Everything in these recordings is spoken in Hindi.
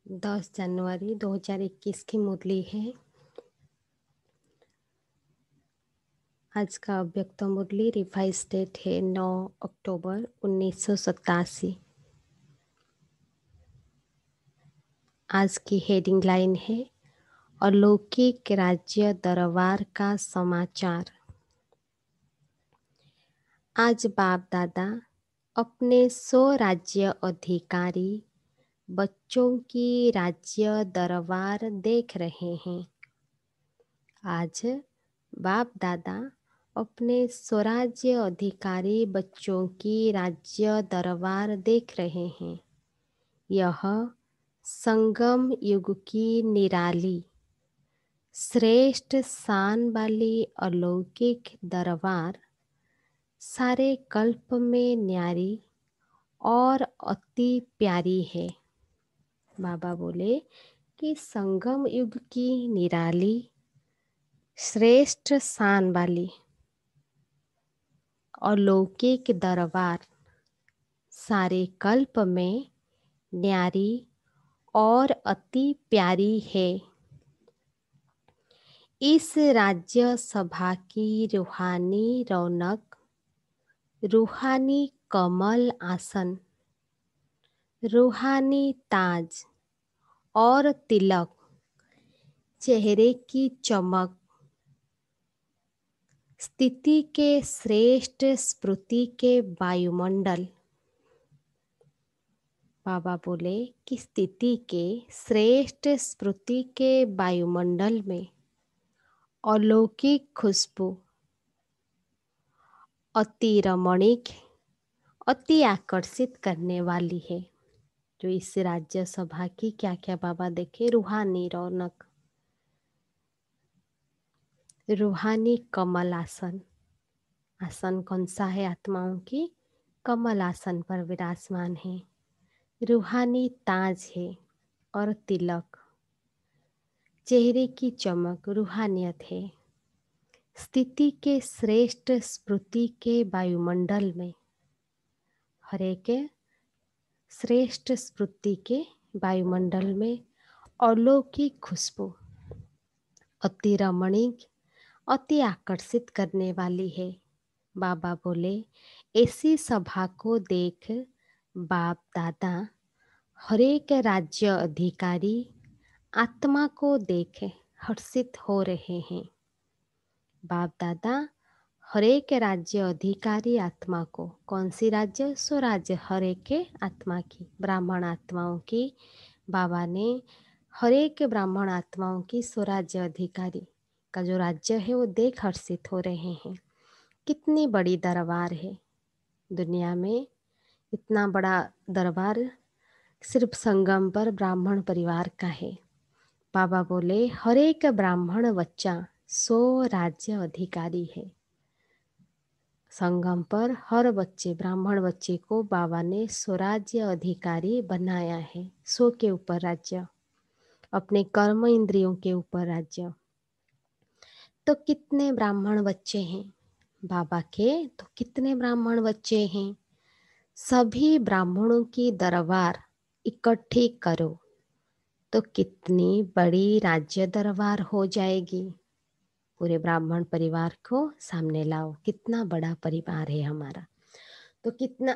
10 जनवरी 2021 की मुरली है। आज का अव्यक्त मुरली रिवाइज डेट है 9 अक्टूबर 1987। आज की हेडिंग लाइन है अलौकिक राज्य दरबार का समाचार। आज बाप दादा अपने 100 राज्य अधिकारी बच्चों की राज्य दरबार देख रहे हैं। आज बाप दादा अपने स्वराज्य अधिकारी बच्चों की राज्य दरबार देख रहे हैं। यह संगम युग की निराली श्रेष्ठ शान वाली अलौकिक दरबार सारे कल्प में न्यारी और अति प्यारी है। बाबा बोले कि संगम युग की निराली श्रेष्ठ शान वाली अलौकिक दरबार सारे कल्प में न्यारी और अति प्यारी है। इस राज्य सभा की रूहानी रौनक, रूहानी कमल आसन, रूहानी ताज और तिलक, चेहरे की चमक, स्थिति के श्रेष्ठ स्मृति के वायुमंडल। बाबा बोले कि स्थिति के श्रेष्ठ स्मृति के वायुमंडल में अलौकिक खुशबू अति रमणीक, अति आकर्षित करने वाली है। जो इस राज्य सभा की क्या क्या बाबा देखे, रूहानी रौनक, रूहानी कमल आसन। आसन कौन सा है? आत्माओं की कमल आसन पर विराजमान है। रूहानी ताज है और तिलक, चेहरे की चमक रूहानियत है। स्थिति के श्रेष्ठ स्मृति के वायुमंडल में, हर एक श्रेष्ठ स्मृति के वायुमंडल में अलौकिक खुशबू अति रमणीक, अति आकर्षित करने वाली है। बाबा बोले ऐसी सभा को देख बाप दादा हरेक राज्य अधिकारी आत्मा को देख हर्षित हो रहे हैं। बाप दादा हरेक राज्य अधिकारी आत्मा को, कौन सी राज्य? स्वराज्य, हरेक आत्मा की, ब्राह्मण आत्माओं की। बाबा ने हरेक ब्राह्मण आत्माओं की स्वराज्य अधिकारी का जो राज्य है वो देख हर्षित हो रहे हैं। कितनी बड़ी दरबार है दुनिया में। इतना बड़ा दरबार सिर्फ संगम पर ब्राह्मण परिवार का है। बाबा बोले हर एक ब्राह्मण बच्चा 100 राज्य अधिकारी है। संगम पर हर बच्चे, ब्राह्मण बच्चे को बाबा ने स्वराज्य अधिकारी बनाया है। 100 के ऊपर राज्य, अपने कर्म इंद्रियों के ऊपर राज्य। तो कितने ब्राह्मण बच्चे हैं बाबा के? तो कितने ब्राह्मण बच्चे हैं? सभी ब्राह्मणों की दरबार इकट्ठी करो तो कितनी बड़ी राज्य दरबार हो जाएगी। पूरे ब्राह्मण परिवार को सामने लाओ, कितना बड़ा परिवार है हमारा, तो कितना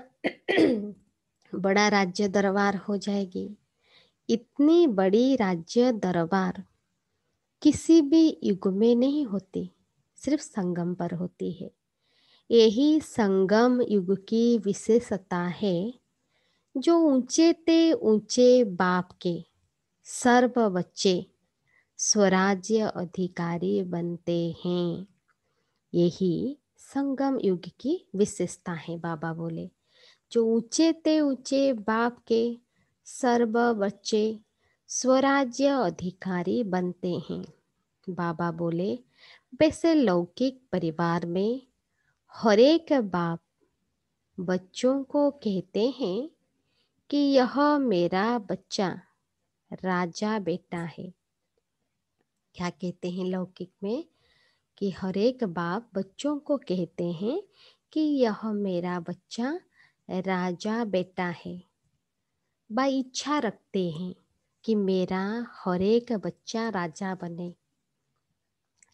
बड़ा राज्य दरबार हो जाएगी। इतनी बड़ी राज्य दरबार किसी भी युग में नहीं होती, सिर्फ संगम पर होती है। यही संगम युग की विशेषता है। जो ऊंचे ते ऊंचे बाप के सर्व बच्चे स्वराज्य अधिकारी बनते हैं। यही संगम युग की विशेषता है। बाबा बोले जो ऊंचे ते ऊंचे बाप के सर्व बच्चे स्वराज्य अधिकारी बनते हैं। बाबा बोले वैसे लौकिक परिवार में हर एक बाप बच्चों को कहते हैं कि यह मेरा बच्चा राजा बेटा है। क्या कहते हैं लौकिक में? कि हर एक बाप बच्चों को कहते हैं कि यह मेरा बच्चा राजा बेटा है। बा इच्छा रखते हैं कि मेरा हर एक बच्चा राजा बने,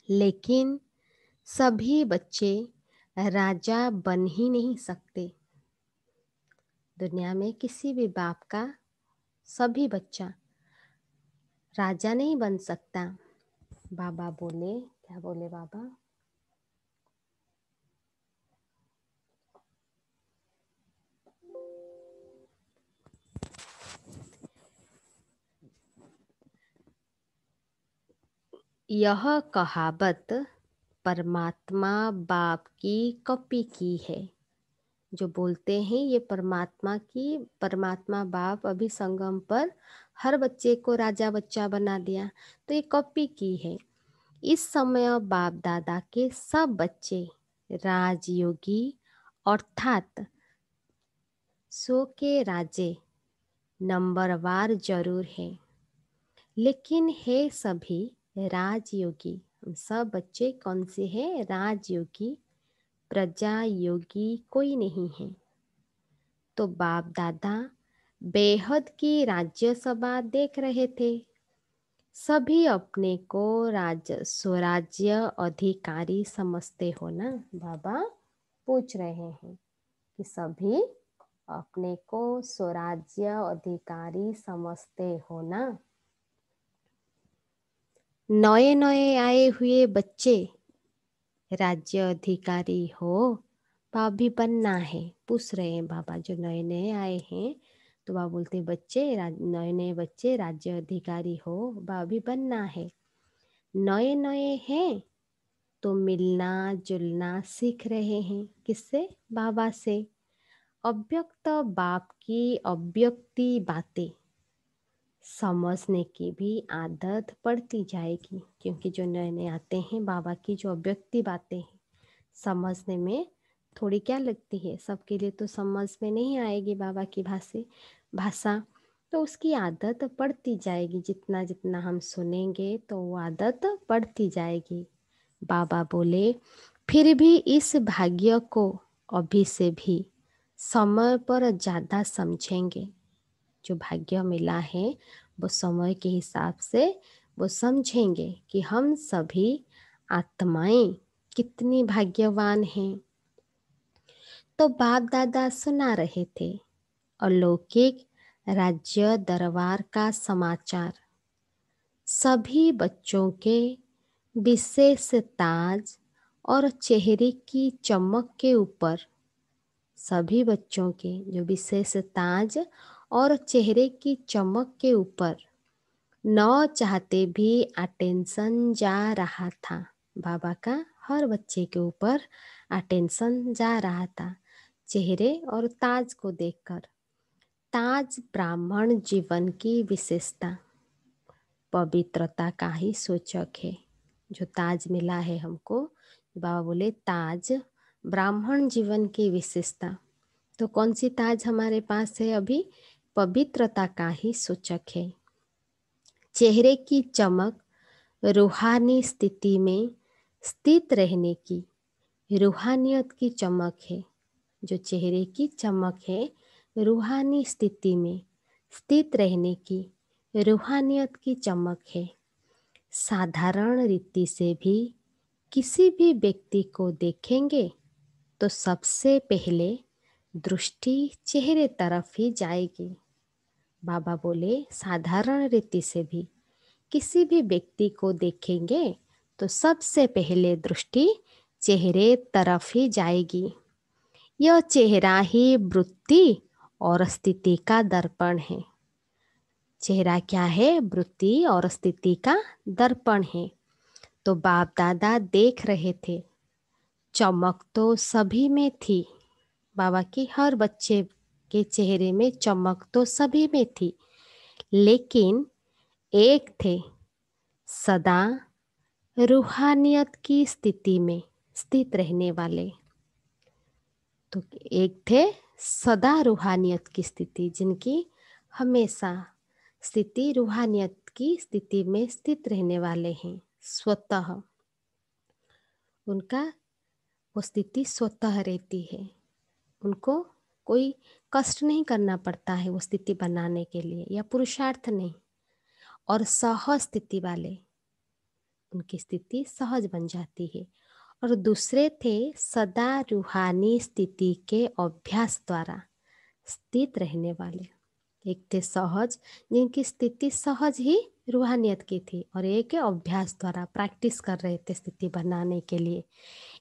लेकिन सभी बच्चे राजा बन ही नहीं सकते। दुनिया में किसी भी बाप का सभी बच्चा राजा नहीं बन सकता। बाबा बोले, क्या बोले बाबा? यह कहावत परमात्मा बाप की कॉपी की है। जो बोलते हैं ये परमात्मा बाप अभी संगम पर हर बच्चे को राजा बच्चा बना दिया, तो ये कॉपी की है। इस समय बाप दादा के सब बच्चे राजयोगी अर्थात 100 के राजे नंबरवार जरूर है, लेकिन है सभी राजयोगी। हम सब बच्चे कौन से हैं? राजयोगी। प्रजा योगी कोई नहीं है। तो बाप दादा बेहद की राज्यसभा देख रहे थे। सभी अपने को स्वराज्य अधिकारी समझते हो ना? बाबा पूछ रहे हैं कि सभी अपने को स्वराज्य अधिकारी समझते हो ना? नए नए आए हुए बच्चे राज्य अधिकारी हो, भी बनना है। पूछ रहे हैं बाबा, जो नए नए आए हैं, तो बाबा बोलते बच्चे नए नए बच्चे राज्य अधिकारी हो, भी बनना है। नए नए हैं तो मिलना जुलना सीख रहे हैं। किससे? बाबा से। अव्यक्त बाप की अव्यक्ति बातें समझने की भी आदत पड़ती जाएगी, क्योंकि जो नए नए आते हैं बाबा की जो अव्यक्ति बातें हैं समझने में थोड़ी क्या लगती है, सबके लिए तो समझ में नहीं आएगी बाबा की भाषा, तो उसकी आदत पड़ती जाएगी। जितना जितना हम सुनेंगे तो वो आदत पड़ती जाएगी। बाबा बोले, फिर भी इस भाग्य को अभी से भी समय पर ज़्यादा समझेंगे। जो भाग्य मिला है वो समय के हिसाब से वो समझेंगे कि हम सभी आत्माएं कितनी भाग्यवान हैं। तो बाप दादा सुना रहे थे अलौकिक राज्य दरबार का समाचार। सभी बच्चों के विशेष ताज और चेहरे की चमक के ऊपर, सभी बच्चों के जो विशेष ताज और चेहरे की चमक के ऊपर न चाहते भी अटेंशन जा रहा था। बाबा का हर बच्चे के ऊपर अटेंशन जा रहा था चेहरे और ताज को देखकर। ताज ब्राह्मण जीवन की विशेषता, पवित्रता का ही सूचक है। जो ताज मिला है हमको, बाबा बोले ताज ब्राह्मण जीवन की विशेषता। तो कौन सी ताज हमारे पास है अभी? पवित्रता का ही सूचक है। चेहरे की चमक रूहानी स्थिति में स्थित रहने की, रूहानियत की चमक है। जो चेहरे की चमक है रूहानी स्थिति में स्थित रहने की, रूहानियत की चमक है। साधारण रीति से भी किसी भी व्यक्ति को देखेंगे तो सबसे पहले दृष्टि चेहरे तरफ ही जाएगी। बाबा बोले, साधारण रीति से भी किसी भी व्यक्ति को देखेंगे तो सबसे पहले दृष्टि चेहरे तरफ ही जाएगी। यह चेहरा ही वृत्ति और स्थिति का दर्पण है। चेहरा क्या है? वृत्ति और स्थिति का दर्पण है। तो बाप दादा देख रहे थे, चमक तो सभी में थी। बाबा की हर बच्चे के चेहरे में चमक तो सभी में थी, लेकिन एक थे सदा रूहानियत की स्थिति में स्थित रहने वाले। तो एक थे सदा रूहानियत की स्थिति, जिनकी हमेशा स्थिति रूहानियत की स्थिति में स्थित रहने वाले हैं। स्वतः उनका वो स्थिति स्वतः रहती है, उनको कोई कष्ट नहीं करना पड़ता है वो स्थिति बनाने के लिए, या पुरुषार्थ नहीं। और सहज स्थिति वाले, उनकी स्थिति सहज बन जाती है। और दूसरे थे सदा रूहानी स्थिति के अभ्यास द्वारा स्थित रहने वाले। एक थे सहज, जिनकी स्थिति सहज ही रूहानियत की थी, और एक अभ्यास द्वारा प्रैक्टिस कर रहे थे स्थिति बनाने के लिए।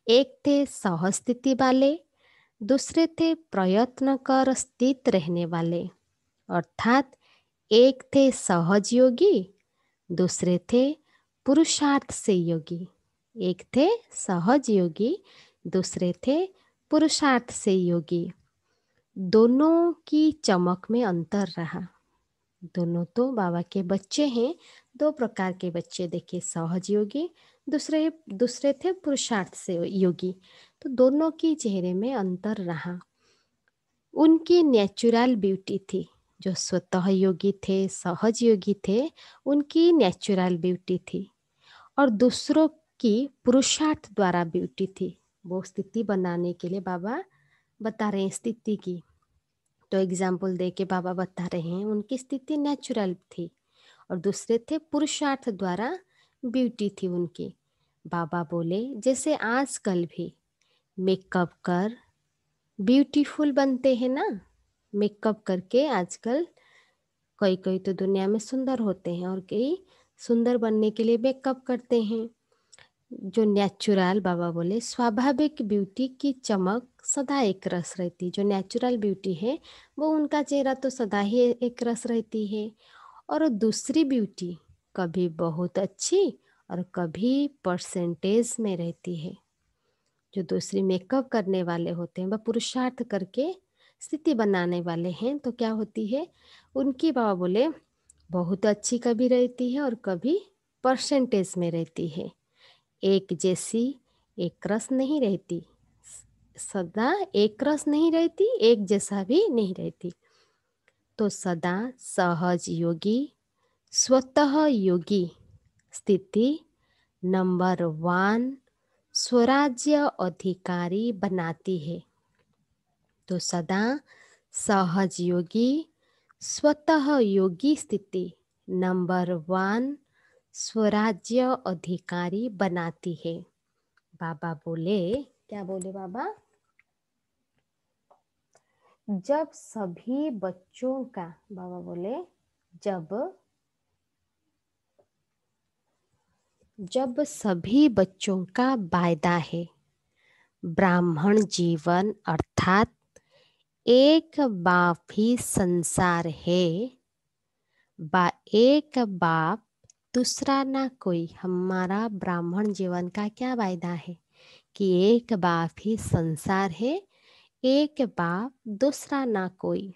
एक थे सहज स्थिति वाले, दूसरे थे प्रयत्न कर स्थित रहने वाले, अर्थात एक थे सहज योगी, दूसरे थे पुरुषार्थ से योगी। एक थे सहज योगी, दूसरे थे पुरुषार्थ से योगी। दोनों की चमक में अंतर रहा। दोनों तो बाबा के बच्चे हैं, दो प्रकार के बच्चे देखे, सहज योगी, दूसरे थे पुरुषार्थ से योगी। तो दोनों की चेहरे में अंतर रहा। उनकी नेचुरल ब्यूटी थी, जो स्वतः योगी थे, सहज योगी थे, उनकी नेचुरल ब्यूटी थी, और दूसरों की पुरुषार्थ द्वारा ब्यूटी थी। वो स्थिति बनाने के लिए बाबा बता रहे हैं स्थिति की। तो एग्जाम्पल दे के बाबा बता रहे हैं उनकी स्थिति नेचुरल थी, और दूसरे थे पुरुषार्थ द्वारा ब्यूटी थी उनकी। बाबा बोले जैसे आजकल भी मेकअप कर ब्यूटीफुल बनते हैं ना, मेकअप करके आजकल कोई कोई तो दुनिया में सुंदर होते हैं, और कई सुंदर बनने के लिए मेकअप करते हैं। जो नेचुरल, बाबा बोले स्वाभाविक ब्यूटी की चमक सदा एक रस रहती। जो नेचुरल ब्यूटी है वो उनका चेहरा तो सदा ही एक रस रहती है। और दूसरी ब्यूटी कभी बहुत अच्छी और कभी परसेंटेज में रहती है। जो दूसरी मेकअप करने वाले होते हैं, वह पुरुषार्थ करके स्थिति बनाने वाले हैं, तो क्या होती है उनकी, बाबा बोले बहुत अच्छी कभी रहती है और कभी परसेंटेज में रहती है। एक जैसी एक रस नहीं रहती, सदा एक रस नहीं रहती, एक जैसा भी नहीं रहती। तो सदा सहज योगी, स्वतः योगी स्थिति नंबर 1 स्वराज्य अधिकारी बनाती है। तो सदा सहज योगी, स्वतः योगी स्थिति नंबर 1 स्वराज्य अधिकारी बनाती है। बाबा बोले, क्या बोले बाबा? जब सभी बच्चों का, बाबा बोले जब सभी बच्चों का वायदा है ब्राह्मण जीवन, अर्थात एक बाप ही संसार है, एक बाप दूसरा ना कोई। हमारा ब्राह्मण जीवन का क्या वायदा है कि एक बाप ही संसार है, एक बाप दूसरा ना कोई।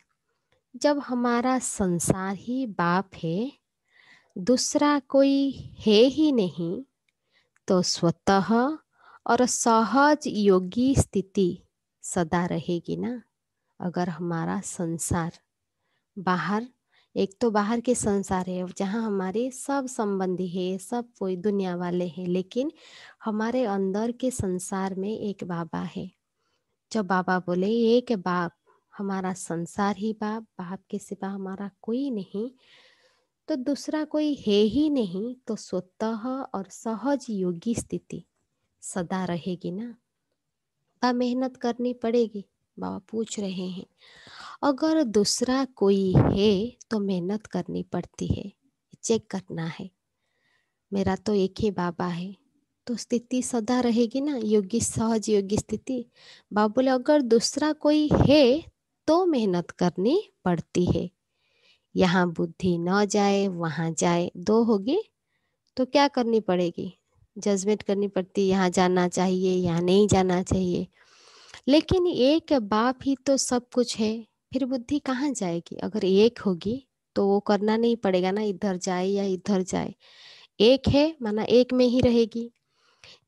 जब हमारा संसार ही बाप है, दूसरा कोई है ही नहीं, तो स्वतः और सहज योगी स्थिति सदा रहेगी ना। अगर हमारा संसार बाहर, एक तो बाहर के संसार है जहाँ हमारे सब संबंधी है, सब कोई दुनिया वाले हैं, लेकिन हमारे अंदर के संसार में एक बाबा है। जब बाबा बोले एक बाप, हमारा संसार ही बाप, बाप के सिवा हमारा कोई नहीं, तो दूसरा कोई है ही नहीं, तो स्वतः और सहज योगी स्थिति सदा रहेगी ना। मेहनत करनी पड़ेगी, बाबा पूछ रहे हैं। अगर दूसरा कोई है तो मेहनत करनी पड़ती है, चेक करना है। मेरा तो एक ही बाबा है, तो स्थिति सदा रहेगी ना, योगी सहज योगी स्थिति। बाबा बोले अगर दूसरा कोई है तो मेहनत करनी पड़ती है। यहाँ बुद्धि न जाए वहाँ जाए, दो होगी तो क्या करनी पड़ेगी, जजमेंट करनी पड़ती, यहाँ जाना चाहिए यहाँ नहीं जाना चाहिए। लेकिन एक बाप ही तो सब कुछ है, फिर बुद्धि कहाँ जाएगी? अगर एक होगी तो वो करना नहीं पड़ेगा ना, इधर जाए या इधर जाए। एक है माना एक में ही रहेगी।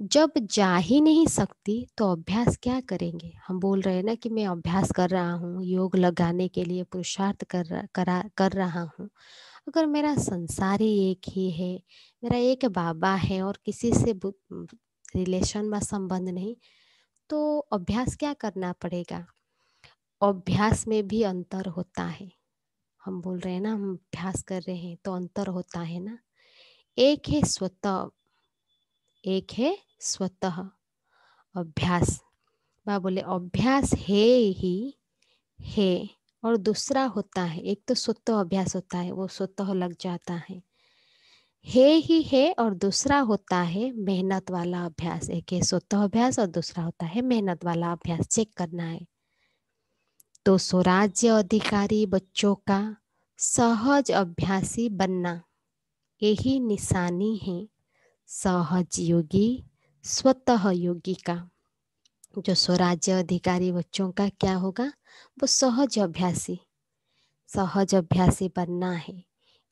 जब जा ही नहीं सकती तो अभ्यास क्या करेंगे? हम बोल रहे हैं ना कि मैं अभ्यास कर रहा हूँ, योग लगाने के लिए पुरुषार्थ कर रहा हूँ। अगर मेरा संसार ही एक ही है, मेरा एक बाबा है और किसी से रिलेशन व संबंध नहीं, तो अभ्यास क्या करना पड़ेगा? अभ्यास में भी अंतर होता है। हम बोल रहे हैं ना, हम अभ्यास कर रहे हैं तो अंतर होता है ना। एक है स्वतः, एक है स्वतः अभ्यास। बा बोले अभ्यास है ही है, और दूसरा होता है, एक तो स्वतः अभ्यास होता है, वो स्वतः लग जाता है ही है, और दूसरा होता है मेहनत वाला अभ्यास। एक है स्वतः अभ्यास और दूसरा होता है मेहनत वाला अभ्यास। चेक करना है। तो स्वराज्य अधिकारी बच्चों का सहज अभ्यासी बनना, यही निशानी है सहज योगी स्वतः योगी का। जो स्वराज्य अधिकारी बच्चों का क्या होगा, वो सहज अभ्यासी बनना है,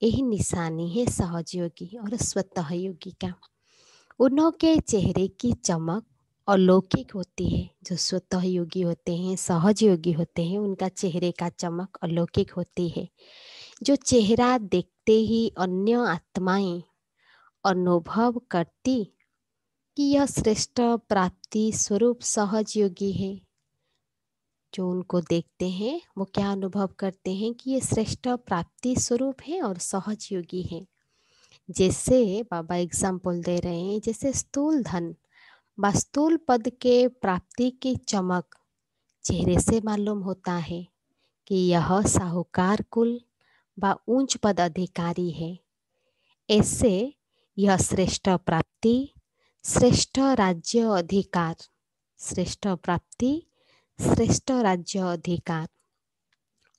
यही निशानी है सहज योगी और स्वतः योगी का। उनके चेहरे की चमक अलौकिक होती है। जो स्वतः योगी होते हैं, सहज योगी होते हैं, उनका चेहरे का चमक अलौकिक होती है। जो चेहरा देखते ही अन्य आत्माएं अनुभव करती कि यह श्रेष्ठ प्राप्ति स्वरूप सहज योगी है। जो उनको देखते हैं वो क्या अनुभव करते हैं कि ये श्रेष्ठ प्राप्ति स्वरूप है और सहज योगी है। जैसे बाबा एग्जाम्पल दे रहे हैं, जैसे स्थूल धन व स्थूल पद के प्राप्ति की चमक चेहरे से मालूम होता है कि यह साहूकार कुल व उच्च पद अधिकारी है। ऐसे यह श्रेष्ठ प्राप्ति, श्रेष्ठ राज्य अधिकार, श्रेष्ठ प्राप्ति, श्रेष्ठ राज्य अधिकार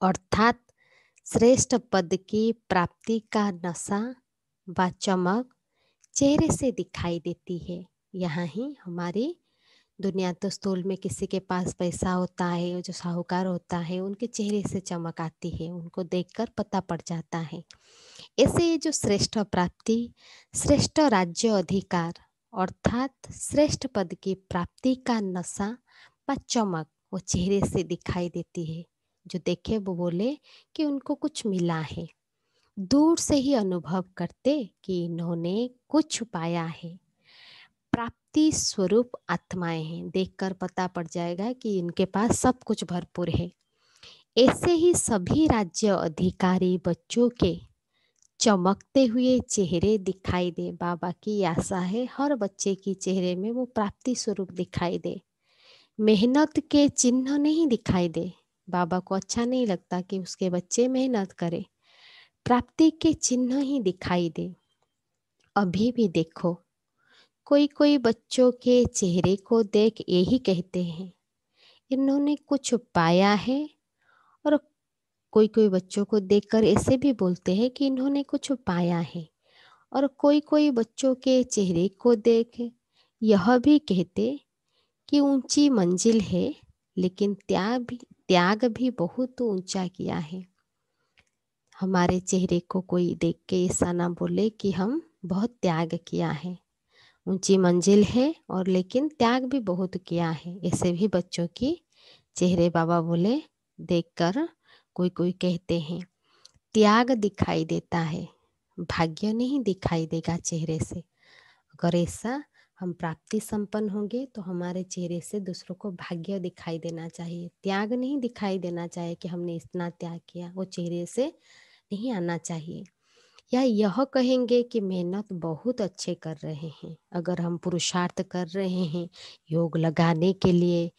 अर्थात श्रेष्ठ पद की प्राप्ति का नशा व चमक चेहरे से दिखाई देती है। यहाँ ही हमारी दुनिया तो स्थूल में किसी के पास पैसा होता है, जो साहूकार होता है उनके चेहरे से चमक आती है, उनको देखकर पता पड़ जाता है। ऐसे ये जो श्रेष्ठ प्राप्ति, श्रेष्ठ राज्य अधिकार अर्थात श्रेष्ठ पद की प्राप्ति का नशा व चमक वो चेहरे से दिखाई देती है। जो देखे वो बोले कि उनको कुछ मिला है, दूर से ही अनुभव करते कि इन्होंने कुछ पाया है। प्राप्ति स्वरूप आत्माएं हैं, देखकर पता पड़ जाएगा कि इनके पास सब कुछ भरपूर है। ऐसे ही सभी राज्य अधिकारी बच्चों के चमकते हुए चेहरे दिखाई दे। बाबा की आशा है हर बच्चे की चेहरे में वो प्राप्ति स्वरूप दिखाई दे, मेहनत के चिन्ह नहीं दिखाई दे। बाबा को अच्छा नहीं लगता कि उसके बच्चे मेहनत करें, प्राप्ति के चिन्ह ही दिखाई दे। अभी भी देखो, कोई कोई बच्चों के चेहरे को देख यही कहते हैं इन्होंने कुछ पाया है, और कोई कोई बच्चों को देखकर ऐसे भी बोलते हैं कि इन्होंने कुछ पाया है। और कोई कोई बच्चों के चेहरे को देख यह भी कहते कि ऊंची मंजिल है, लेकिन त्याग भी बहुत ऊंचा किया है। हमारे चेहरे को कोई देख के ऐसा ना बोले कि हम बहुत त्याग किया है, ऊंची मंजिल है और लेकिन त्याग भी बहुत किया है। ऐसे भी बच्चों की चेहरे बाबा बोले देखकर कोई कोई कहते हैं त्याग दिखाई देता है, भाग्य नहीं दिखाई देगा चेहरे से। अगर ऐसा हम प्राप्ति संपन्न होंगे तो हमारे चेहरे से दूसरों को भाग्य दिखाई देना चाहिए, त्याग नहीं दिखाई देना चाहिए कि हमने इतना त्याग किया, वो चेहरे से नहीं आना चाहिए। या यह कहेंगे कि मेहनत बहुत अच्छे कर रहे हैं। अगर हम पुरुषार्थ कर रहे हैं योग लगाने के लिए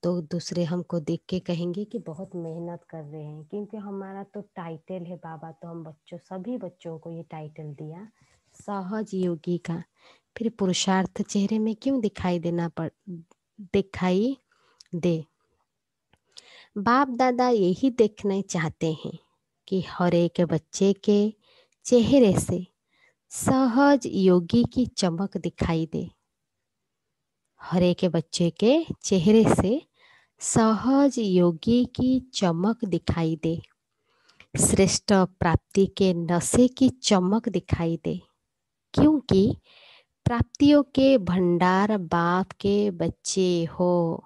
तो दूसरे हमको देख के कहेंगे कि बहुत मेहनत कर रहे हैं, क्योंकि हमारा तो टाइटल है बाबा, तो हम सभी बच्चों को ये टाइटल दिया सहज योगी का। फिर पुरुषार्थ चेहरे में क्यों दिखाई दे। बाप दादा यही देखना चाहते हैं कि हर एक बच्चे के चेहरे से सहज योगी की चमक दिखाई दे, हर एक बच्चे के चेहरे से सहज योगी की चमक दिखाई दे, श्रेष्ठ प्राप्ति के नशे की चमक दिखाई दे। क्योंकि प्राप्तियों के भंडार बाप के बच्चे हो।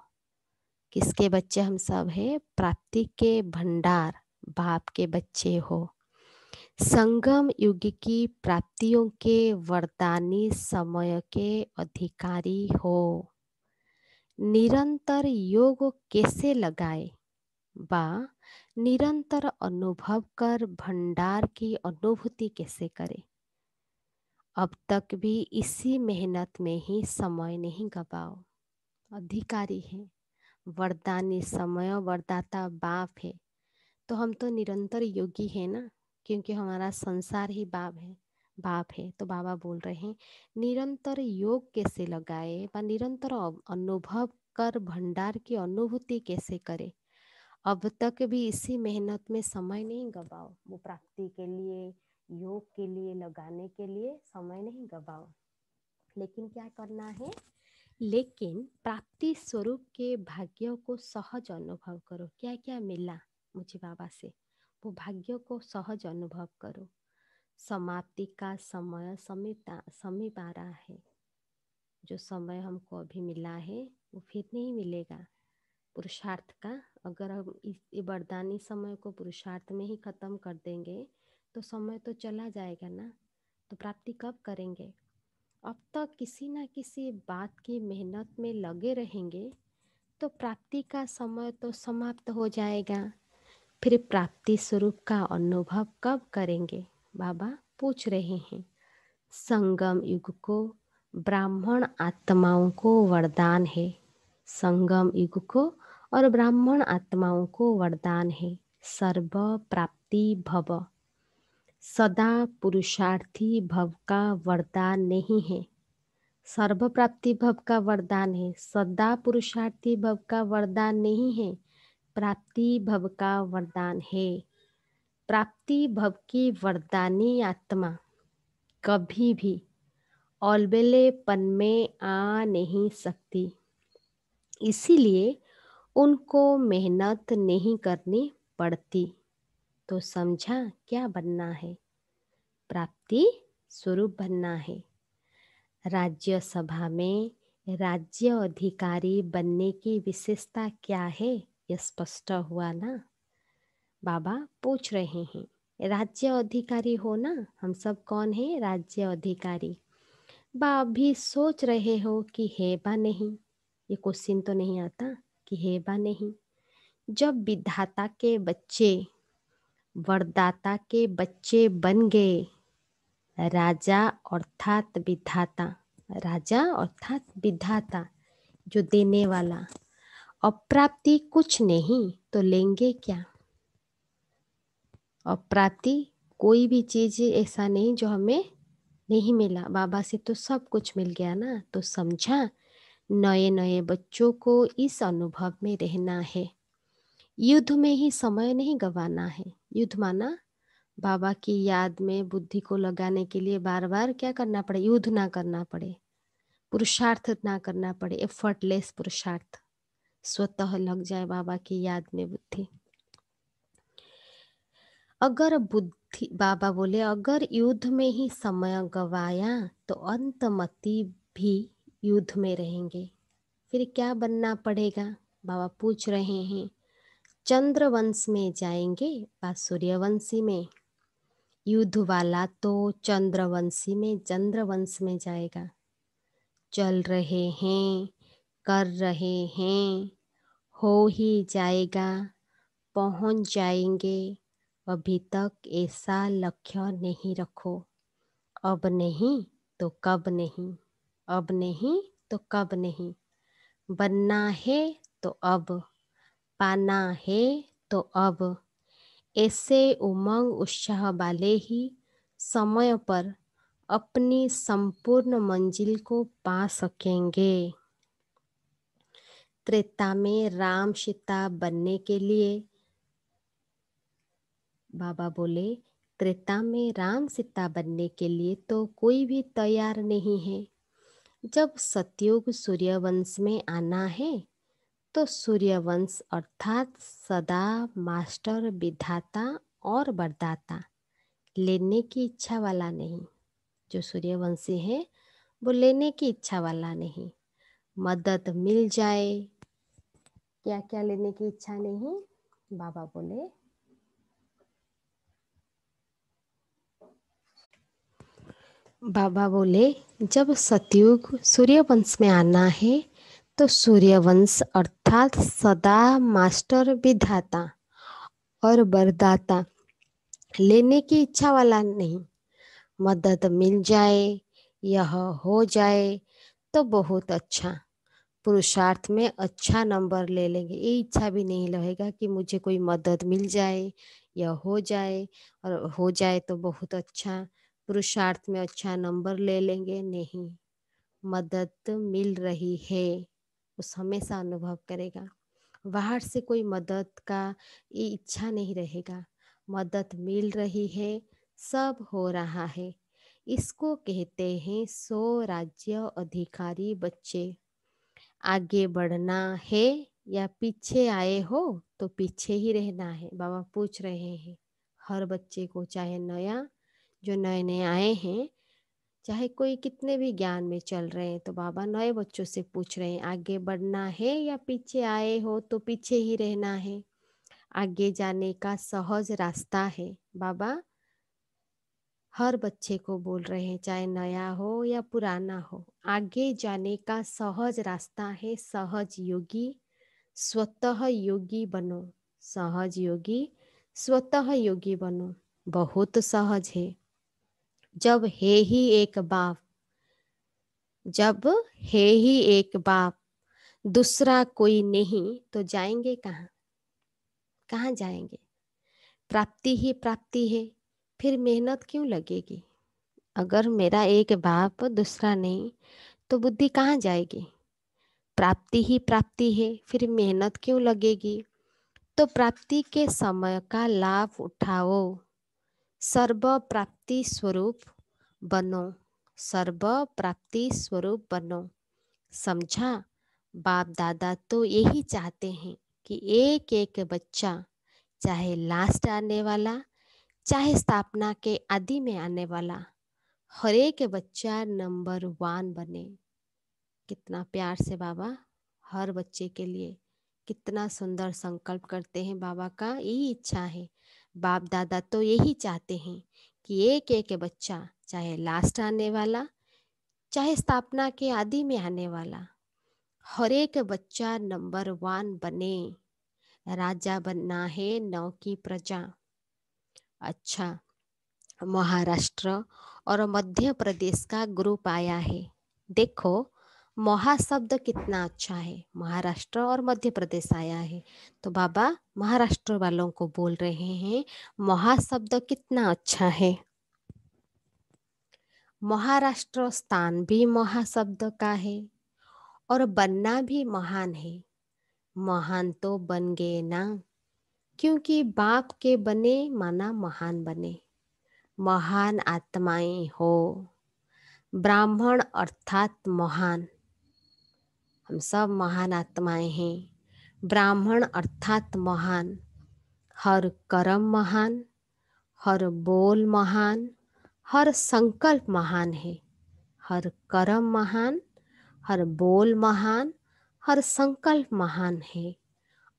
किसके बच्चे हम सब हैं? प्राप्ति के भंडार बाप के बच्चे हो। संगम युग की प्राप्तियों के वरदानी समय के अधिकारी हो। निरंतर योग कैसे लगाए? बा निरंतर अनुभव कर भंडार की अनुभूति कैसे करे। अब तक भी इसी मेहनत में ही समय नहीं गवाओ। अधिकारी है, वरदानी समय वरदाता बाप है, तो हम तो निरंतर योगी है ना, क्योंकि हमारा संसार ही बाप है। तो बाबा बोल रहे हैं निरंतर योग कैसे लगाए व निरंतर अनुभव कर भंडार की अनुभूति कैसे करे। अब तक भी इसी मेहनत में समय नहीं गवाओ। वो प्राप्ति के लिए, योग के लिए लगाने के लिए समय नहीं गवाओ। लेकिन क्या करना है, लेकिन प्राप्ति स्वरूप के भाग्यों को सहज अनुभव करो। क्या क्या मिला मुझे बाबा से, वो भाग्यों को सहज अनुभव करो। समाप्ति का समय समीप आ रहा है। जो समय हमको अभी मिला है वो फिर नहीं मिलेगा। पुरुषार्थ का, अगर हम इस वरदानी समय को पुरुषार्थ में ही खत्म कर देंगे तो समय तो चला जाएगा ना, तो प्राप्ति कब करेंगे। अब तक किसी ना किसी बात की मेहनत में लगे रहेंगे तो प्राप्ति का समय तो समाप्त हो जाएगा। फिर प्राप्ति स्वरूप का अनुभव कब करेंगे, बाबा पूछ रहे हैं। संगम युग को ब्राह्मण आत्माओं को वरदान है। संगम युग को और ब्राह्मण आत्माओं को वरदान है। सर्व प्राप्ति भव, सदा पुरुषार्थी भव का वरदान नहीं है। सर्व प्राप्ति भव का वरदान है, सदा पुरुषार्थी भव का वरदान नहीं है। प्राप्ति भव का वरदान है। प्राप्ति भव की वरदानी आत्मा कभी भी औलबेलेपन में आ नहीं सकती, इसीलिए उनको मेहनत नहीं करनी पड़ती। तो समझा क्या बनना है, प्राप्ति स्वरूप बनना है। राज्य सभा में राज्य अधिकारी बनने की विशेषता क्या है, यह स्पष्ट हुआ ना। बाबा पूछ रहे हैं राज्य अधिकारी हो ना, हम सब कौन है, राज्य अधिकारी। बा अभी सोच रहे हो कि है बा नहीं, ये क्वेश्चन तो नहीं आता कि है बा नहीं। जब विधाता के बच्चे वरदाता के बच्चे बन गए, राजा अर्थात विधाता, राजा अर्थात विधाता जो देने वाला, अप्राप्ति कुछ नहीं तो लेंगे क्या। अप्राप्ति कोई भी चीज़ ऐसा नहीं जो हमें नहीं मिला, बाबा से तो सब कुछ मिल गया ना। तो समझा, नए नए बच्चों को इस अनुभव में रहना है। युद्ध में ही समय नहीं गंवाना है। युद्ध माना बाबा की याद में बुद्धि को लगाने के लिए बार बार क्या करना पड़े, युद्ध ना करना पड़े, पुरुषार्थ ना करना पड़े, एफर्टलेस पुरुषार्थ, स्वतः लग जाए बाबा की याद में बुद्धि। अगर बुद्धि, बाबा बोले अगर युद्ध में ही समय गवाया तो अंतमति भी युद्ध में रहेंगे। फिर क्या बनना पड़ेगा, बाबा पूछ रहे हैं। चंद्रवंश में जाएंगे व सूर्यवंशी में। युद्ध वाला तो चंद्रवंश में जाएगा। चल रहे हैं, कर रहे हैं, हो ही जाएगा, पहुंच जाएंगे। अभी तक ऐसा लक्ष्य नहीं रखो। अब नहीं तो कब नहीं, अब नहीं तो कब नहीं। बनना है तो अब, पाना है तो अब। ऐसे उमंग उत्साह वाले ही समय पर अपनी संपूर्ण मंजिल को पा सकेंगे। त्रेता में राम सीता बनने के लिए, बाबा बोले त्रेता में राम सीता बनने के लिए तो कोई भी तैयार नहीं है। जब सतयुग सूर्यवंश में आना है तो सूर्यवंश अर्थात सदा मास्टर विधाता और वरदाता लेने की इच्छा वाला नहीं। जो सूर्यवंशी है वो लेने की इच्छा वाला नहीं, मदद मिल जाए। क्या क्या लेने की इच्छा नहीं, बाबा बोले जब सतयुग सूर्यवंश में आना है तो सूर्यवंश अर्थात अर्थात सदा मास्टर विधाता और वरदाता लेने की इच्छा वाला नहीं। मदद मिल जाए, यह हो जाए तो बहुत अच्छा, पुरुषार्थ में अच्छा नंबर ले लेंगे। ये इच्छा भी नहीं रहेगा कि मुझे कोई मदद मिल जाए या हो जाए, और हो जाए तो बहुत अच्छा, पुरुषार्थ में अच्छा नंबर ले लेंगे। नहीं, मदद मिल रही है उस हमेशा अनुभव करेगा। बाहर से कोई मदद का ये इच्छा नहीं रहेगा। मदद मिल रही है, सब हो रहा है। इसको कहते हैं स्वराज्य अधिकारी बच्चे। आगे बढ़ना है या पीछे आए हो तो पीछे ही रहना है। बाबा पूछ रहे हैं हर बच्चे को, चाहे नया, जो नए नए आए हैं, चाहे कोई कितने भी ज्ञान में चल रहे हैं, तो बाबा नए बच्चों से पूछ रहे हैं आगे बढ़ना है या पीछे आए हो तो पीछे ही रहना है। आगे जाने का सहज रास्ता है। बाबा हर बच्चे को बोल रहे हैं, चाहे नया हो या पुराना हो, आगे जाने का सहज रास्ता है। सहज योगी स्वतः योगी बनो। सहज योगी स्वतः योगी बनो। बहुत सहज है। जब है ही एक बाप, जब है ही एक बाप, दूसरा कोई नहीं, तो जाएंगे कहाँ? कहाँ जाएंगे? प्राप्ति ही प्राप्ति है, फिर मेहनत क्यों लगेगी? अगर मेरा एक बाप दूसरा नहीं, तो बुद्धि कहाँ जाएगी? प्राप्ति ही प्राप्ति है, फिर मेहनत क्यों लगेगी? तो प्राप्ति के समय का लाभ उठाओ। सर्व प्राप्ति स्वरूप बनो। सर्व प्राप्ति स्वरूप बनो। समझा? बाप दादा तो यही चाहते हैं कि एक एक बच्चा, चाहे लास्ट आने वाला, चाहे स्थापना के आदि में आने वाला, हर एक बच्चा नंबर 1 बने। कितना प्यार से बाबा हर बच्चे के लिए कितना सुंदर संकल्प करते हैं। बाबा का यही इच्छा है। बाप दादा तो यही चाहते हैं कि एक एक बच्चा, चाहे लास्ट आने वाला, चाहे स्थापना के आदि में आने वाला, हर एक बच्चा नंबर 1 बने। राजा बनना है 9 की प्रजा। अच्छा, महाराष्ट्र और मध्य प्रदेश का ग्रुप आया है। देखो महाशब्द कितना अच्छा है। महाराष्ट्र और मध्य प्रदेश आया है, तो बाबा महाराष्ट्र वालों को बोल रहे हैं महाशब्द कितना अच्छा है। महाराष्ट्र स्थान भी महाशब्द का है और बनना भी महान है। महान तो बन गए ना, क्योंकि बाप के बने माना महान बने। महान आत्माएं हो। ब्राह्मण अर्थात महान। हम सब महान आत्माएं हैं। ब्राह्मण अर्थात महान। हर कर्म महान, हर बोल महान, हर संकल्प महान है। हर कर्म महान, हर बोल महान, हर संकल्प महान है।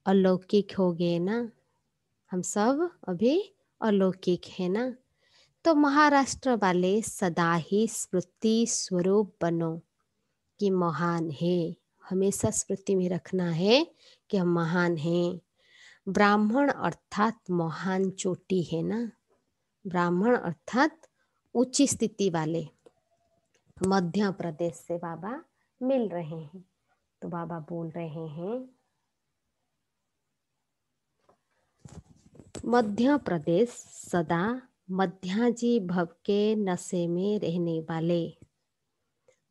अलौकिक हो गए ना, हम सब अभी अलौकिक है ना। तो महाराष्ट्र वाले सदा ही स्मृति स्वरूप बनो कि महान है। हमेशा स्मृति में रखना है कि हम महान हैं। ब्राह्मण अर्थात महान चोटी है ना। ब्राह्मण अर्थात ऊंची स्थिति वाले। मध्य प्रदेश से बाबा मिल रहे हैं, तो बाबा बोल रहे हैं मध्य प्रदेश सदा मध्याजी भव के नशे में रहने वाले।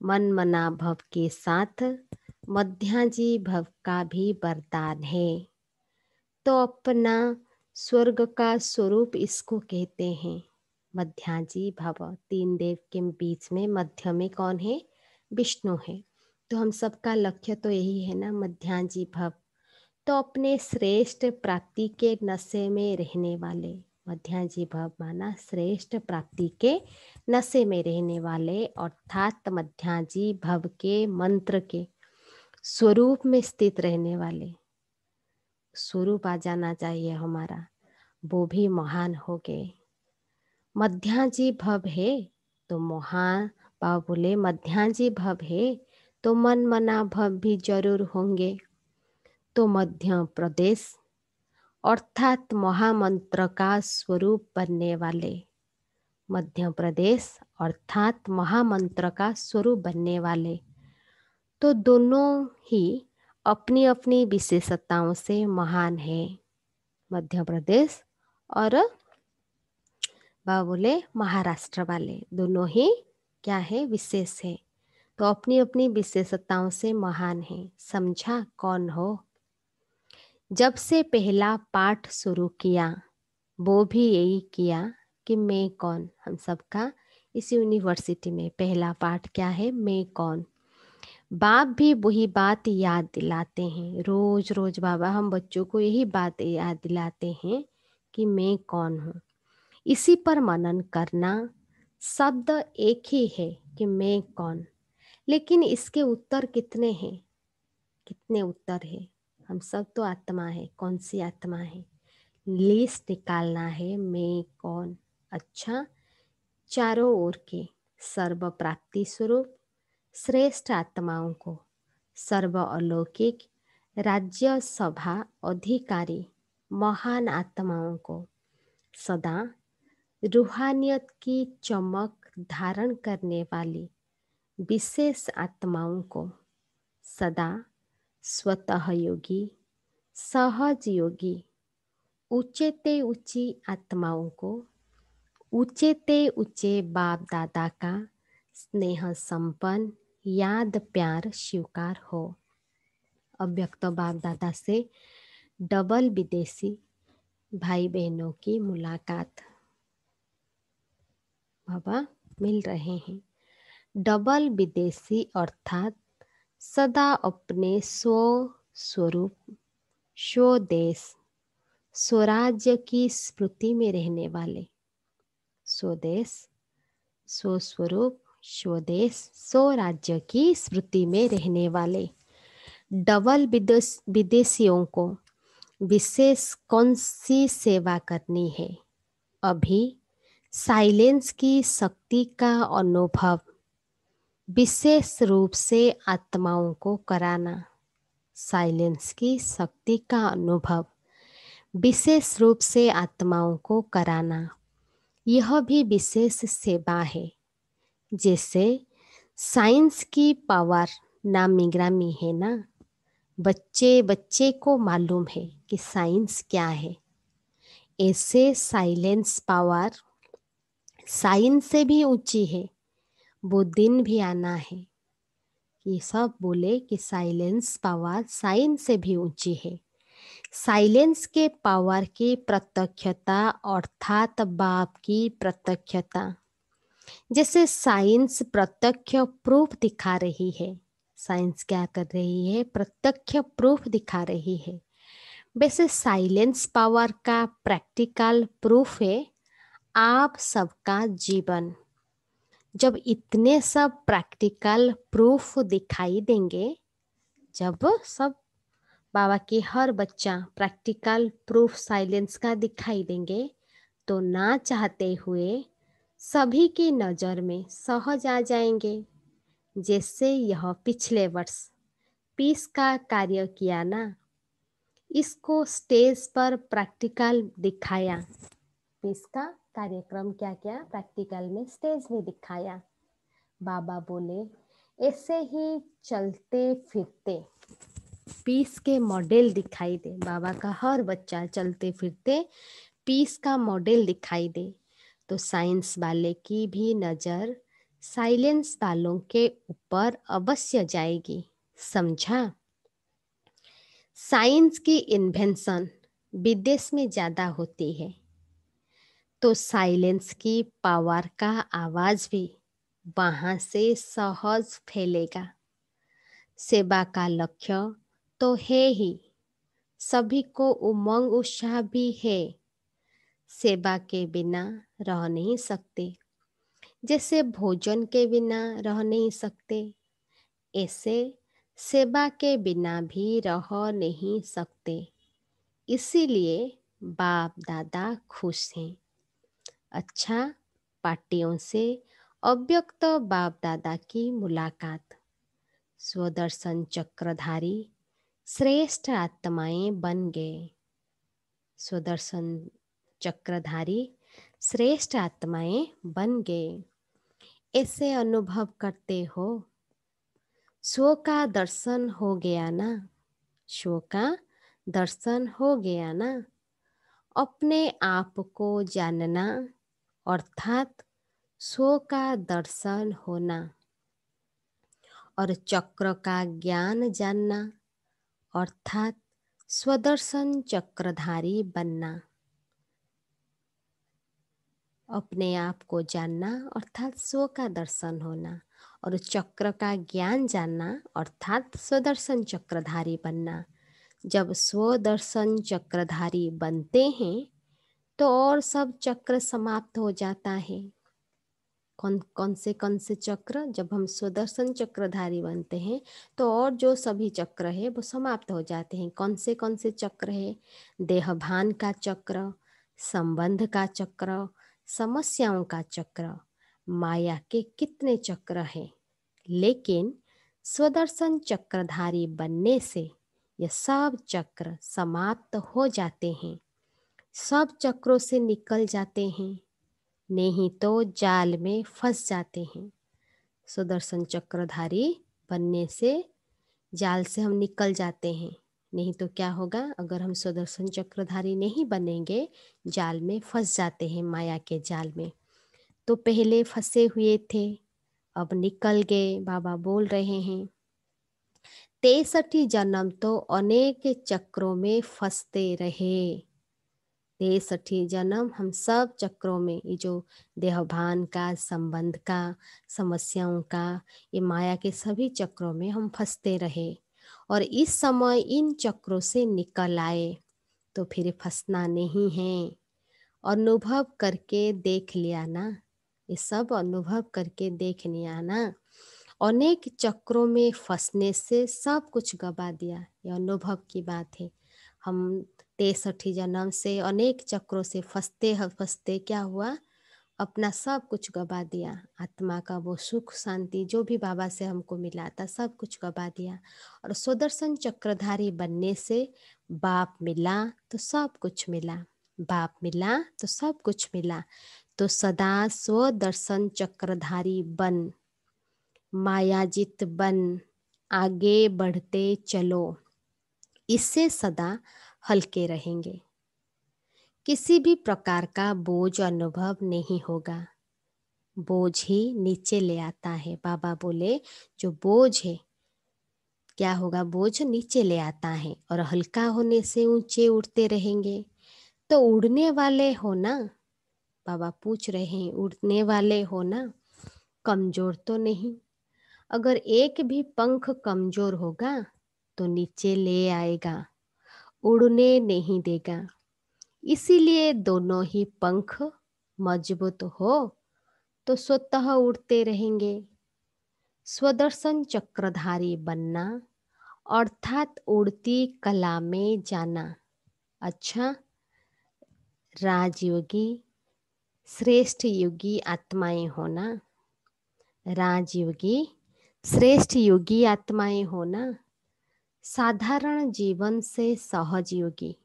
मन मना भव के साथ मध्याजी भव का भी वरदान है। तो अपना स्वर्ग का स्वरूप इसको कहते हैं मध्याजी भव। 3 देव के बीच में मध्य में कौन है? विष्णु है। तो हम सबका लक्ष्य तो यही है ना, मध्याजी भव। तो अपने श्रेष्ठ प्राप्ति के नशे में रहने वाले। मध्याजी भव माना श्रेष्ठ प्राप्ति के नशे में रहने वाले, अर्थात मध्याजी भव के मंत्र के स्वरूप में स्थित रहने वाले। स्वरूप आ जाना चाहिए हमारा, वो भी महान हो गए। मध्याजी भव है तो महान। बाबा बोले मध्याजी भव है तो मन मना भव भी जरूर होंगे। तो मध्य प्रदेश अर्थात महामंत्र का स्वरूप बनने वाले, मध्य प्रदेश अर्थात महामंत्र का स्वरूप बनने वाले, तो दोनों ही अपनी अपनी विशेषताओं से महान है। मध्य प्रदेश और बोले महाराष्ट्र वाले दोनों ही क्या है, विशेष है, तो अपनी अपनी विशेषताओं से महान है। समझा कौन हो? जब से पहला पाठ शुरू किया वो भी यही किया कि मैं कौन। हम सबका इस यूनिवर्सिटी में पहला पाठ क्या है, मैं कौन। बाप भी वही बात याद दिलाते हैं, रोज रोज बाबा हम बच्चों को यही बात याद दिलाते हैं कि मैं कौन हूँ। इसी पर मनन करना। शब्द एक ही है कि मैं कौन, लेकिन इसके उत्तर कितने हैं, कितने उत्तर है। हम सब तो आत्मा है, कौन सी आत्मा है, लिस्ट निकालना है मैं कौन। अच्छा, चारों ओर के सर्व प्राप्ति स्वरूप श्रेष्ठ आत्माओं को, सर्व अलौकिक राज्य सभा अधिकारी महान आत्माओं को, सदा रूहानियत की चमक धारण करने वाली विशेष आत्माओं को, सदा स्वतः योगी सहज योगी ऊंचे ते ऊंची आत्माओं को, ऊंचे ते ऊंचे बाप दादा का स्नेह संपन्न याद प्यार स्वीकार हो। अव्यक्त बाप दादा से डबल विदेशी भाई बहनों की मुलाकात। बाबा मिल रहे हैं। डबल विदेशी अर्थात सदा अपने स्व स्वरूप, स्वदेश, स्वराज्य की स्मृति में रहने वाले, स्वदेश, स्वस्वरूप, स्वदेश, स्वराज्य की स्मृति में रहने वाले डबल विदेशियों को विशेष कौन सी सेवा करनी है? अभी साइलेंस की शक्ति का अनुभव विशेष रूप से आत्माओं को कराना। साइलेंस की शक्ति का अनुभव विशेष रूप से आत्माओं को कराना, यह भी विशेष सेवा है। जैसे साइंस की पावर नामी ग्रामी है ना, बच्चे बच्चे को मालूम है कि साइंस क्या है, ऐसे साइलेंस पावर साइंस से भी ऊंची है। वो दिन भी आना है कि सब बोले कि साइलेंस पावर साइंस से भी ऊंची है। साइलेंस के पावर की प्रत्यक्षता अर्थात बाप की प्रत्यक्षता, जैसे साइंस प्रत्यक्ष प्रूफ दिखा रही है। साइंस क्या कर रही है? प्रत्यक्ष प्रूफ दिखा रही है। वैसे साइलेंस पावर का प्रैक्टिकल प्रूफ है आप सबका जीवन। जब इतने सब प्रैक्टिकल प्रूफ दिखाई देंगे, जब सब बाबा के हर बच्चा प्रैक्टिकल प्रूफ साइलेंस का दिखाई देंगे, तो ना चाहते हुए सभी की नज़र में सहज आ जाएंगे। जैसे यह पिछले वर्ष पीस का कार्य किया ना, इसको स्टेज पर प्रैक्टिकल दिखाया। पीस का कार्यक्रम क्या क्या प्रैक्टिकल में स्टेज में दिखाया। बाबा बोले ऐसे ही चलते फिरते पीस के मॉडल दिखाई दे। बाबा का हर बच्चा चलते फिरते पीस का मॉडल दिखाई दे, तो साइंस वाले की भी नज़र साइलेंस वालों के ऊपर अवश्य जाएगी। समझा? साइंस की इन्वेंशन विदेश में ज़्यादा होती है, तो साइलेंस की पावर का आवाज़ भी वहाँ से सहज फैलेगा। सेवा का लक्ष्य तो है ही, सभी को उमंग उत्साह भी है। सेवा के बिना रह नहीं सकते, जैसे भोजन के बिना रह नहीं सकते, ऐसे सेवा के बिना भी रह नहीं सकते। इसीलिए बाप दादा खुश हैं। अच्छा, पार्टियों से अव्यक्त बाप दादा की मुलाकात। स्वदर्शन चक्रधारी श्रेष्ठ आत्माएं बन गए। स्वदर्शन चक्रधारी श्रेष्ठ आत्माएं बन गए। ऐसे अनुभव करते हो, स्व का दर्शन हो गया ना, स्व का दर्शन हो गया ना। अपने आप को जानना अर्थात स्व का दर्शन होना, और चक्र का ज्ञान जानना अर्थात स्वदर्शन चक्रधारी बनना। अपने आप को जानना अर्थात स्व का दर्शन होना, और चक्र का ज्ञान जानना अर्थात स्वदर्शन चक्रधारी बनना। जब स्वदर्शन चक्रधारी बनते हैं तो और सब चक्र समाप्त हो जाता है। कौन से चक्र? जब हम स्वदर्शन चक्रधारी बनते हैं तो और जो सभी चक्र है वो समाप्त हो जाते हैं। कौन से चक्र है? देहभान का चक्र, संबंध का चक्र, समस्याओं का चक्र, माया के कितने चक्र हैं। लेकिन स्वदर्शन चक्रधारी बनने से ये सब चक्र समाप्त हो जाते हैं, सब चक्रों से निकल जाते हैं, नहीं तो जाल में फंस जाते हैं। सुदर्शन चक्रधारी बनने से जाल से हम निकल जाते हैं, नहीं तो क्या होगा? अगर हम सुदर्शन चक्रधारी नहीं बनेंगे, जाल में फंस जाते हैं, माया के जाल में। तो पहले फंसे हुए थे, अब निकल गए। बाबा बोल रहे हैं 63 जन्म तो अनेक चक्रों में फंसते रहे। 63 जन्म हम सब चक्रों में, ये जो देहभान का, संबंध का, समस्याओं का, ये माया के सभी चक्रों में हम फंसते रहे। और इस समय इन चक्रों से निकल आए तो फिर फंसना नहीं है। अनुभव करके देख लिया ना, ये सब अनुभव करके देख लिया ना। अनेक चक्रों में फंसने से सब कुछ गवा दिया, ये अनुभव की बात है। हम 63 जन्म से अनेक चक्रों से फंसते क्या हुआ? अपना सब कुछ गवा दिया। आत्मा का वो सुख शांति जो भी बाबा से हमको मिला था, सब कुछ गवा दिया। और सुदर्शन चक्रधारी बनने से बाप मिला तो सब कुछ मिला, बाप मिला तो सब कुछ मिला। तो सदा स्वदर्शन चक्रधारी बन, मायाजित बन, आगे बढ़ते चलो, इससे सदा हल्के रहेंगे। किसी भी प्रकार का बोझ अनुभव नहीं होगा। बोझ ही नीचे ले आता है। बाबा बोले जो बोझ है, क्या होगा? बोझ नीचे ले आता है, और हल्का होने से ऊंचे उड़ते रहेंगे। तो उड़ने वाले हो ना? बाबा पूछ रहे हैं, उड़ने वाले हो ना? कमजोर तो नहीं। अगर एक भी पंख कमजोर होगा तो नीचे ले आएगा, उड़ने नहीं देगा। इसीलिए दोनों ही पंख मजबूत हो तो स्वतः उड़ते रहेंगे। स्वदर्शन चक्रधारी बनना अर्थात उड़ती कला में जाना। अच्छा, राजयोगी श्रेष्ठ योगी आत्माएं होना, राजयोगी श्रेष्ठ योगी आत्माएं होना। साधारण जीवन से सहज योगी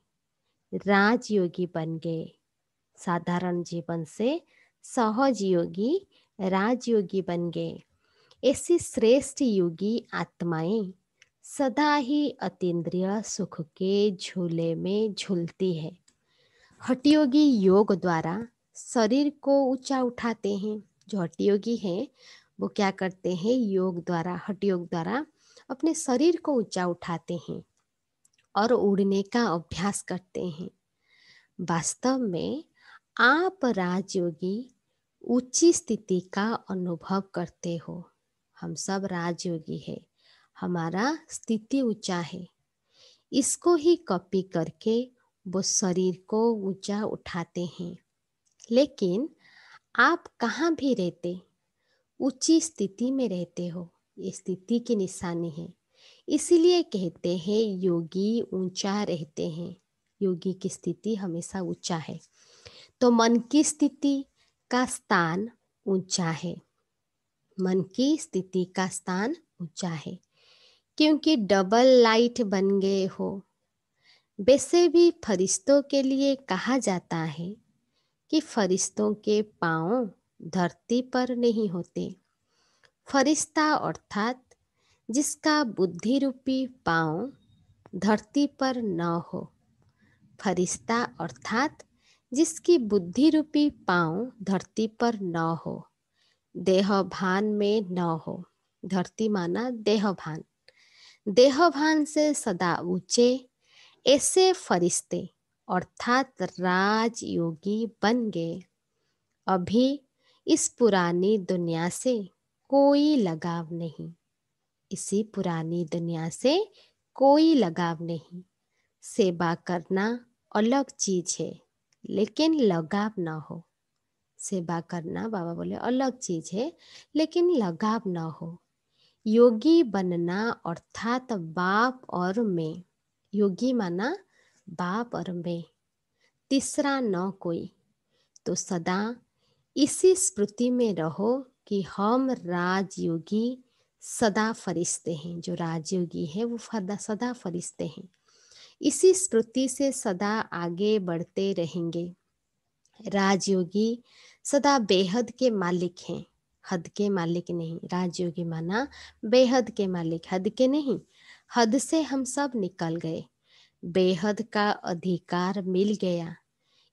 राजयोगी बन गए। साधारण जीवन से सहज योगी राजयोगी बन गए। ऐसी श्रेष्ठ योगी आत्माएं सदा ही अतीन्द्रिय सुख के झूले में झूलती है। हठयोगी योग द्वारा शरीर को ऊंचा उठाते हैं। जो हठयोगी हैं वो क्या करते हैं? योग द्वारा, हठयोग द्वारा अपने शरीर को ऊंचा उठाते हैं और उड़ने का अभ्यास करते हैं। वास्तव में आप राजयोगी ऊंची स्थिति का अनुभव करते हो। हम सब राजयोगी है, हमारा स्थिति ऊंचा है। इसको ही कॉपी करके वो शरीर को ऊंचा उठाते हैं। लेकिन आप कहाँ भी रहते, ऊंची स्थिति में रहते हो, ये स्थिति की निशानी है। इसीलिए कहते हैं योगी ऊंचा रहते हैं। योगी की स्थिति हमेशा ऊंचा है। तो मन की स्थिति का स्थान ऊंचा है, मन की स्थिति का स्थान ऊंचा है। क्योंकि डबल लाइट बन गए हो। वैसे भी फरिश्तों के लिए कहा जाता है कि फरिश्तों के पाँव धरती पर नहीं होते। फरिश्ता अर्थात जिसका बुद्धि रूपी पाँव धरती पर न हो। फरिश्ता अर्थात जिसकी बुद्धि रूपी पाँव धरती पर न हो, देहभान में न हो। धरती माना देहभान, देहभान से सदा ऊंचे ऐसे फरिश्ते अर्थात राजयोगी बन गए। अभी इस पुरानी दुनिया से कोई लगाव नहीं, इसी पुरानी दुनिया से कोई लगाव नहीं। सेवा करना अलग चीज है, लेकिन लगाव ना हो। सेवा करना बाबा बोले अलग चीज है, लेकिन लगाव ना हो। योगी बनना अर्थात बाप और मैं, योगी माना बाप और मैं, तीसरा न कोई। तो सदा इसी स्मृति में रहो कि हम राजयोगी सदा फरिश्ते हैं। जो राजयोगी है वो सदा फरिश्ते हैं। इसी स्मृति से सदा आगे बढ़ते रहेंगे। राजयोगी सदा बेहद के मालिक हैं, हद के मालिक नहीं। राजयोगी माना बेहद के मालिक, हद के नहीं। हद से हम सब निकल गए, बेहद का अधिकार मिल गया।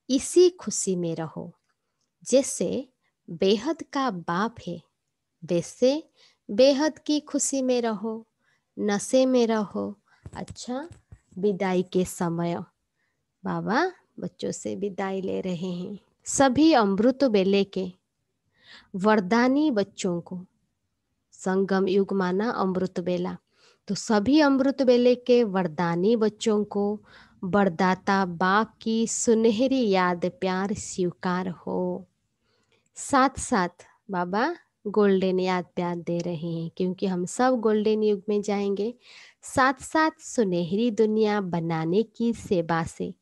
इसी खुशी में रहो। जैसे बेहद का बाप है, वैसे बेहद की खुशी में रहो, नशे में रहो। अच्छा, विदाई के समय बाबा बच्चों से विदाई ले रहे हैं। सभी अमृत बेले के वरदानी बच्चों को, संगम युग माना अमृत बेला, तो सभी अमृत बेले के वरदानी बच्चों को वरदाता बाप की सुनहरी याद प्यार स्वीकार हो। साथ साथ बाबा गोल्डन याद प्यार दे रहे हैं, क्योंकि हम सब गोल्डन युग में जाएंगे। साथ साथ सुनहरी दुनिया बनाने की सेवा से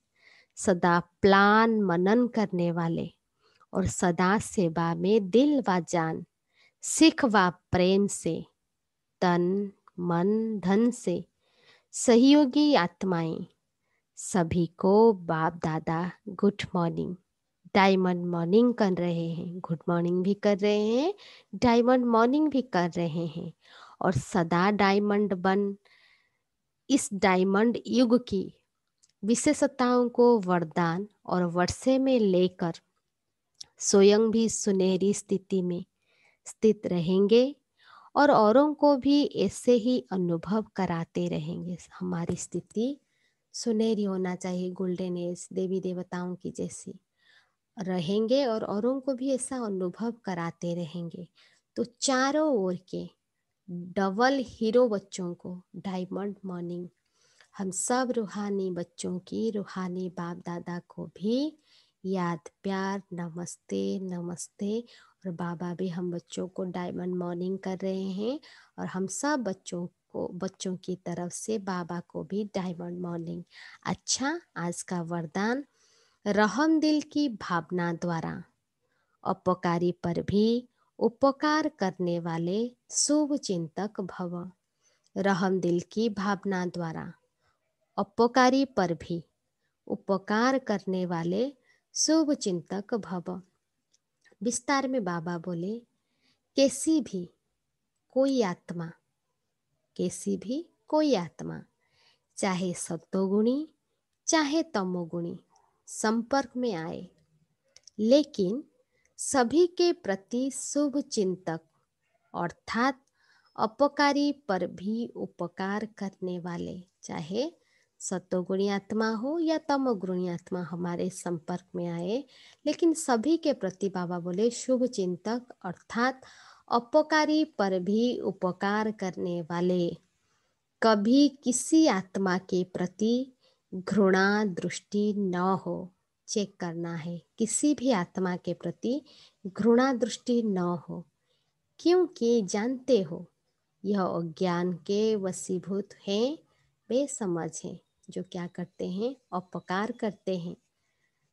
सदा प्लान मनन करने वाले और सदा सेवा में दिल व जान, सिख व प्रेम से, तन मन धन से सहयोगी आत्माएं सभी को बाप दादा गुड मॉर्निंग, डायमंड मॉर्निंग कर रहे हैं। गुड मॉर्निंग भी कर रहे हैं, डायमंड मॉर्निंग भी कर रहे हैं। और सदा डायमंड बन इस डायमंड युग की विशेषताओं को वरदान और वर्षे में लेकर स्वयं भी सुनहरी स्थिति में स्थित रहेंगे और औरों को भी ऐसे ही अनुभव कराते रहेंगे। हमारी स्थिति सुनहरी होना चाहिए, गोल्डन एज देवी देवताओं की जैसी रहेंगे और औरों को भी ऐसा अनुभव कराते रहेंगे। तो चारों ओर के डबल हीरो बच्चों को डायमंड मॉर्निंग, हम सब रूहानी बच्चों की, रूहानी बाप दादा को भी याद प्यार नमस्ते नमस्ते। और बाबा भी हम बच्चों को डायमंड मॉर्निंग कर रहे हैं और हम सब बच्चों को, बच्चों की तरफ से बाबा को भी डायमंड मॉर्निंग। अच्छा, आज का वरदान, रहम दिल की भावना द्वारा अपकारी पर भी उपकार करने वाले शुभ चिंतक भव। रहम दिल की भावना द्वारा अपकारी पर भी उपकार करने वाले शुभ चिंतक भव। विस्तार में बाबा बोले, कैसी भी कोई आत्मा, कैसी भी कोई आत्मा, चाहे सत्वगुणी चाहे तमोगुणी, संपर्क में आए, लेकिन सभी के प्रति शुभ चिंतक अर्थात अपकारी पर भी उपकार करने वाले, चाहे सत्वगुणी आत्मा हो या तमोगुणी आत्मा हमारे संपर्क में आए, लेकिन सभी के प्रति बाबा बोले शुभ चिंतक अर्थात अपकारी पर भी उपकार करने वाले। कभी किसी आत्मा के प्रति घृणा दृष्टि न हो। चेक करना है, किसी भी आत्मा के प्रति घृणा दृष्टि न हो, क्योंकि जानते हो यह अज्ञान के वशीभूत हैं, बेसमझ हैं, जो क्या करते हैं, अपकार करते हैं।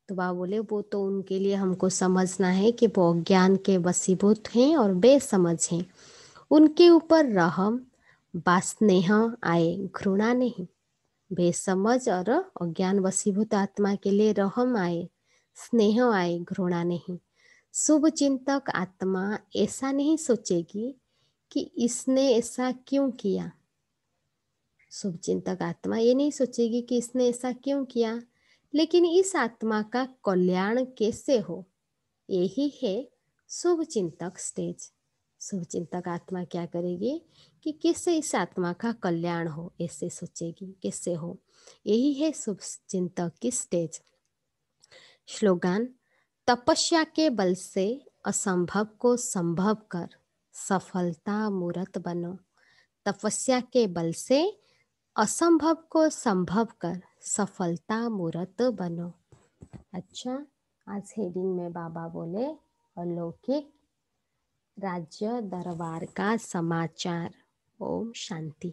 तो बाबा बोले वो तो उनके लिए हमको समझना है कि वो अज्ञान के वशीभूत हैं और बेसमझ हैं। उनके ऊपर रहम बास्नेह आए, घृणा नहीं। बेसमझ और अज्ञान वशीभूत आत्मा के लिए रहम आए, स्नेह आए, घृणा नहीं। शुभ चिंतक आत्मा ऐसा नहीं सोचेगी कि इसने ऐसा क्यों किया। शुभ चिंतक आत्मा ये नहीं सोचेगी कि इसने ऐसा क्यों किया, लेकिन इस आत्मा का कल्याण कैसे हो, यही है शुभ चिंतक स्टेज। शुभ चिंतक आत्मा क्या करेगी कि कैसे इस आत्मा का कल्याण हो, ऐसे सोचेगी कैसे हो, यही है शुभ चिंतक की स्टेज। स्लोगन: तपस्या के बल से असंभव को संभव कर सफलता मूर्त बनो। तपस्या के बल से असंभव को संभव कर सफलता मूर्त बनो। अच्छा, आज हेडिंग में बाबा बोले अलौकिक राज्य दरबार का समाचार। ओम शांति।